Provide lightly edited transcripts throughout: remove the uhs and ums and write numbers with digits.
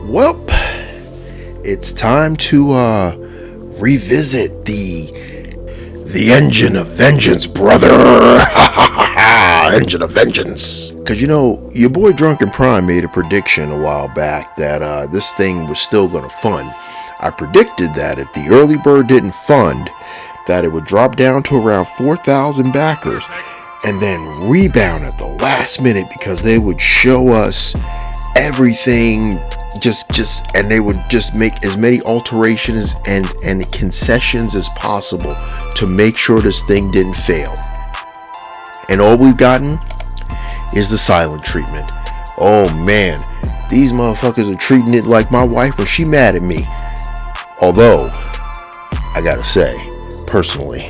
Well, it's time to revisit the Engine of Vengeance, brother. Engine of Vengeance. Because, you know, your boy Drunken Prime made a prediction a while back that this thing was still going to fund. I predicted that if the early bird didn't fund, that it would drop down to around 4,000 backers and then rebound at the last minute because they would show us everything and they would just make as many alterations and concessions as possible to make sure this thing didn't fail. And all we've gotten is the silent treatment. Oh man, these motherfuckers are treating it like my wife when she mad at me. Although, I gotta say, personally,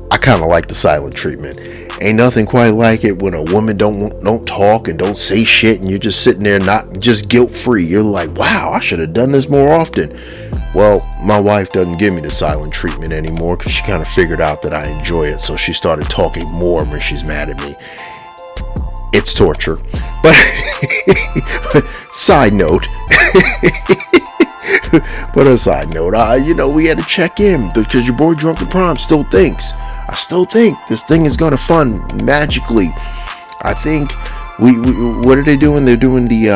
I kind of like the silent treatment. Ain't nothing quite like it when a woman don't talk and don't say shit and you're just sitting there not just guilt-free. You're like, wow, I should have done this more often. Well, my wife doesn't give me the silent treatment anymore because she kind of figured out that I enjoy it. So she started talking more when she's mad at me. It's torture. But side note, you know, we had to check in because your boy Drunken Prime still thinks. I still think this thing is going to fund magically. I think we what are they doing? They're doing the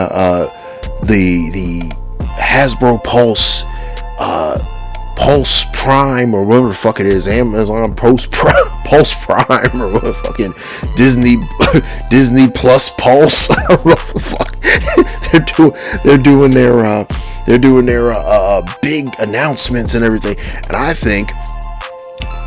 Hasbro Pulse Prime or whatever the fuck it is, Amazon Pulse Prime or what fucking Disney Plus Pulse. I don't know what the fuck they're doing their big announcements and everything, and I think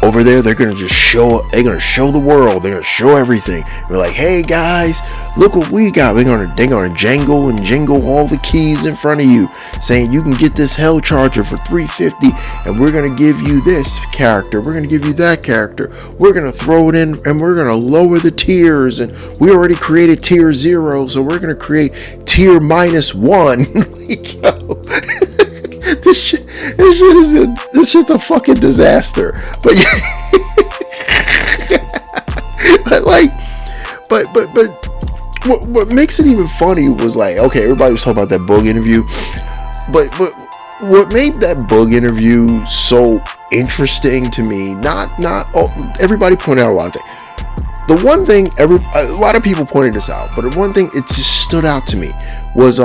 over there they're gonna show the world, they're gonna show everything. We're like, hey guys, look what we got. They're gonna jangle and jingle all the keys in front of you, saying you can get this hell charger for $350, and we're gonna give you this character, we're gonna give you that character, we're gonna throw it in, and we're gonna lower the tiers, and we already created tier 0, so we're gonna create tier -1. Like, yo. This shit's a fucking disaster. But what makes it even funny was like, okay, everybody was talking about that Boog interview, but what made that Boog interview so interesting to me, not everybody pointed out a lot of things. The one thing a lot of people pointed this out, but the one thing it just stood out to me was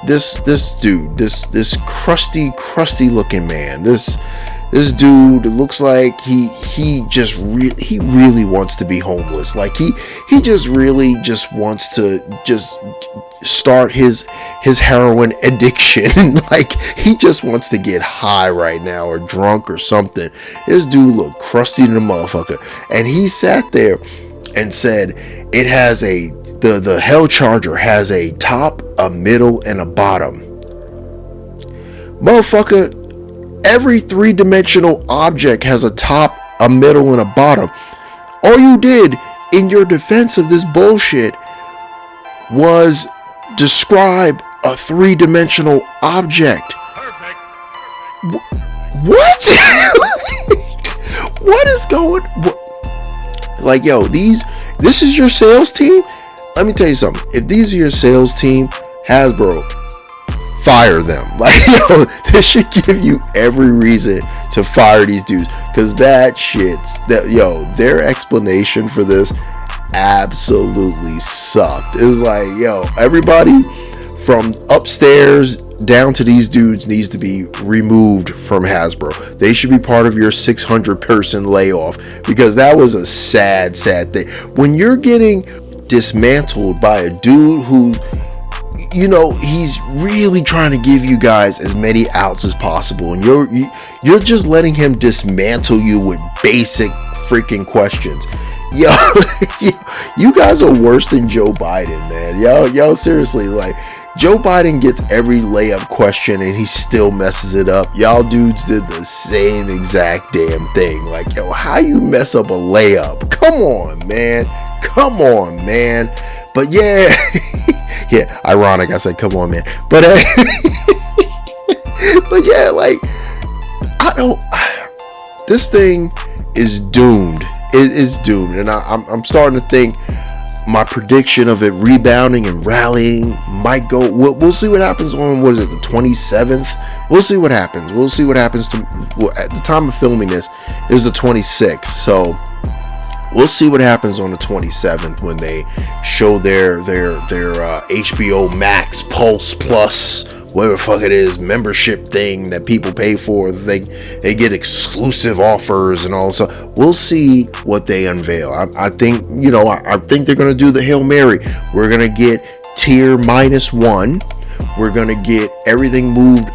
this dude, this crusty looking man. This dude looks like he really wants to be homeless. Like he just really just wants to just start his heroin addiction. Like he just wants to get high right now or drunk or something. This dude looked crusty to the motherfucker, and he sat there and said it has the Hell Charger has a top, a middle, and a bottom. Motherfucker, every three-dimensional object has a top, a middle, and a bottom. All you did in your defense of this bullshit was describe a three-dimensional object. Perfect. What? What is going? Like, yo, this is your sales team? Let me tell you something. If these are your sales team, Hasbro, fire them. Like, yo, this should give you every reason to fire these dudes. Because their explanation for this absolutely sucked. It was like, yo, everybody from upstairs down to these dudes needs to be removed from Hasbro. They should be part of your 600 person layoff, because that was a sad thing. When you're getting dismantled by a dude who, you know, he's really trying to give you guys as many outs as possible, and you're just letting him dismantle you with basic freaking questions. Yo, you guys are worse than Joe Biden, man. Yo, seriously, like, Joe Biden gets every layup question and he still messes it up. Y'all dudes did the same exact damn thing. Like, yo, how you mess up a layup? Come on, man. But yeah, yeah, ironic. I said, come on, man. But but yeah, like, this thing is doomed. It is doomed, and I'm starting to think my prediction of it rebounding and rallying might go. We'll see what happens on, what is it, the 27th? We'll see what happens. We'll see what happens at the time of filming this is the 26th. So we'll see what happens on the 27th when they show their HBO Max Pulse Plus, whatever the fuck it is, membership thing that people pay for. They get exclusive offers and all. So we'll see what they unveil. I think they're gonna do the Hail Mary. We're gonna get tier -1. We're gonna get everything moved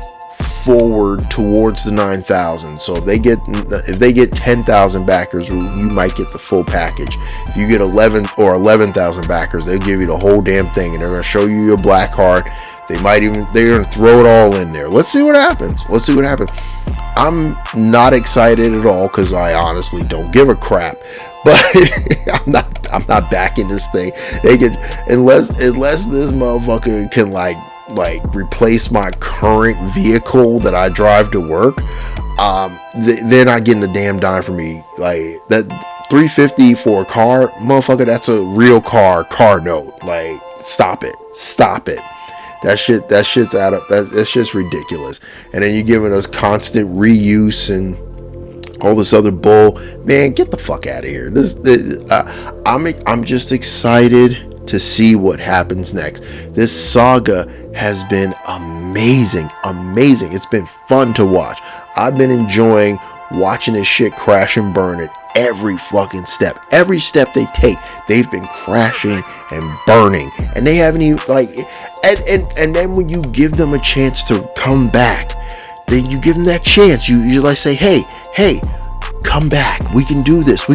forward towards the 9,000. So if they get 10,000 backers, you might get the full package. If you get 11,000 backers, they'll give you the whole damn thing, and they're gonna show you your black card. They're gonna throw it all in there. Let's see what happens. I'm not excited at all because I honestly don't give a crap. But I'm not backing this thing. They can, unless this motherfucker can like replace my current vehicle that I drive to work. They're not getting a damn dime from me. Like that $350 for a car, motherfucker. That's a real car note. Like stop it. That shit's out of that shit's ridiculous. And then you're giving us constant reuse and all this other bull. Man, get the fuck out of here. I'm just excited to see what happens next. This saga has been amazing. It's been fun to watch. I've been enjoying watching this shit crash and burn at every fucking step. Every step they take, they've been crashing and burning, and they haven't even and then when you give them a chance to come back, then you give them that chance. You like say, hey, come back. We can do this.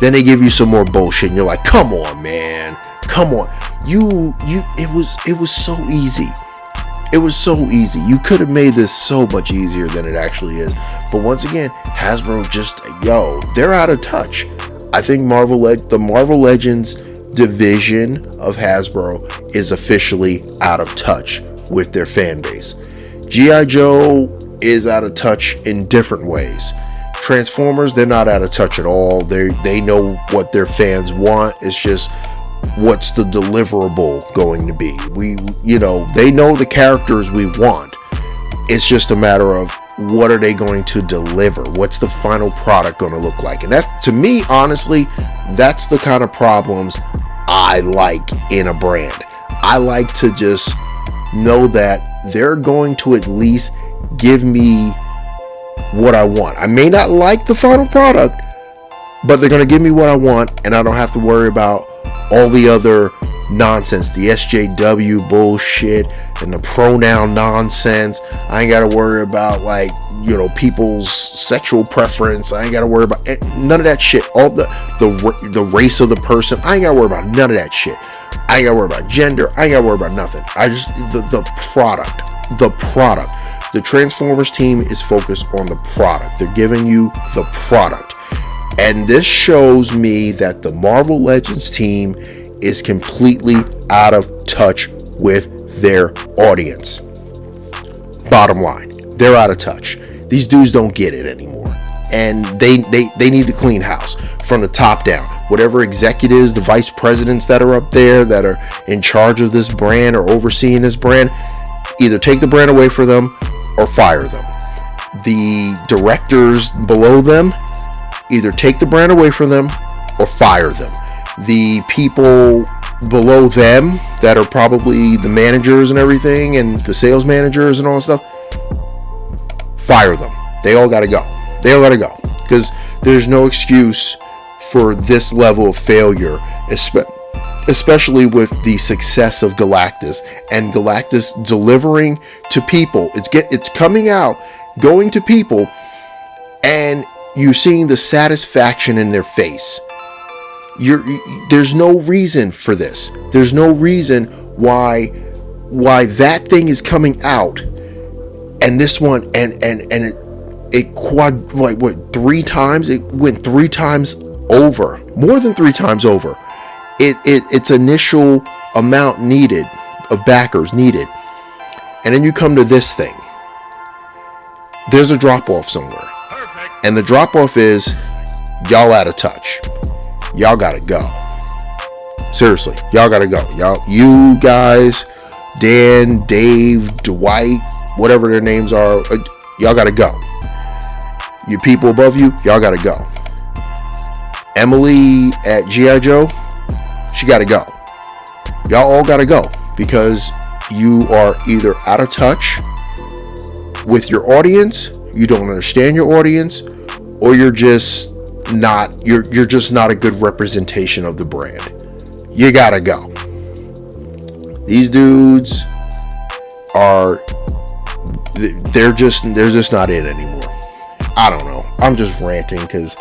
Then they give you some more bullshit, and you're like, come on, man. Come on. It was so easy. It was so easy. You could have made this so much easier than it actually is. But once again, Hasbro they're out of touch. I think the Marvel Legends division of Hasbro is officially out of touch with their fan base. G.I. Joe is out of touch in different ways. Transformers, they're not out of touch at all. They know what their fans want. It's just what's the deliverable going to be. They know the characters we want. It's just a matter of what are they going to deliver? What's the final product going to look like? And that, to me, honestly, that's the kind of problems I like in a brand. I like to just know that they're going to at least give me what I want. I may not like the final product, but they're going to give me what I want, and I don't have to worry about all the other nonsense, the SJW bullshit and the pronoun nonsense. I ain't got to worry about people's sexual preference. I ain't got to worry about none of that shit. All the race of the person. I ain't got to worry about none of that shit. I ain't got to worry about gender. I ain't got to worry about nothing. I just the product. The Transformers team is focused on the product. They're giving you the product. And this shows me that the Marvel Legends team is completely out of touch with their audience. Bottom line, they're out of touch. These dudes don't get it anymore. And they need to clean house from the top down. Whatever executives, the vice presidents that are up there that are in charge of this brand or overseeing this brand, either take the brand away from them or fire them. The directors below them, either take the brand away from them or fire them. The people below them that are probably the managers and everything and the sales managers and all that stuff, fire them. They all got to go. Because there's no excuse for this level of failure, especially with the success of Galactus and Galactus delivering to people. It's coming out, going to people, and you're seeing the satisfaction in their face. There's no reason for this. There's no reason why that thing is coming out, and this one and it quad like what 3 times? It went 3 times over, more than 3 times over. Its initial amount needed of backers needed, and then you come to this thing. There's a drop off somewhere. And the drop off is y'all out of touch. Y'all gotta go. Seriously, y'all gotta go. You guys, Dan, Dave, Dwight, whatever their names are, y'all gotta go. You people above you, y'all gotta go. Emily at G.I. Joe, she gotta go. Y'all all gotta go because you are either out of touch with your audience, you don't understand your audience, or you're just not a good representation of the brand. You gotta go. These dudes are they're just not in anymore. I don't know. I'm just ranting because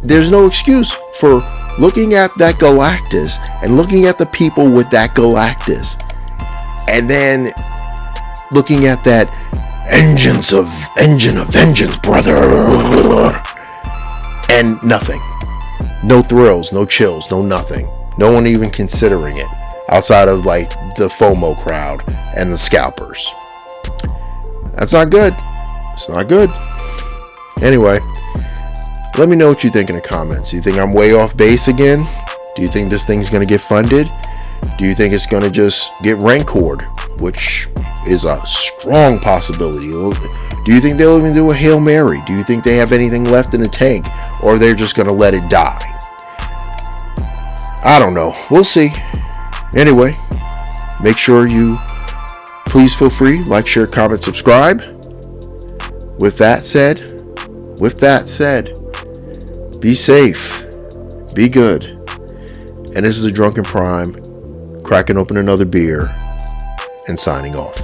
there's no excuse for looking at that Galactus and looking at the people with that Galactus and then looking at that engine of vengeance, brother, and nothing. No thrills, no chills, no nothing. No one even considering it outside of like the FOMO crowd and the scalpers. That's not good. It's not good. Anyway, let me know what you think in the comments. Do you think I'm way off base again? Do you think this thing's going to get funded? Do you think it's going to just get rancored, which is a strong possibility? Do you think they'll even do a Hail Mary? Do you think they have anything left in the tank, or they're just going to let it die? I don't know. We'll see. Anyway, make sure you please feel free, like, share, comment, subscribe. With that said, be safe, be good. And this is a Drunken Prime, cracking open another beer and signing off.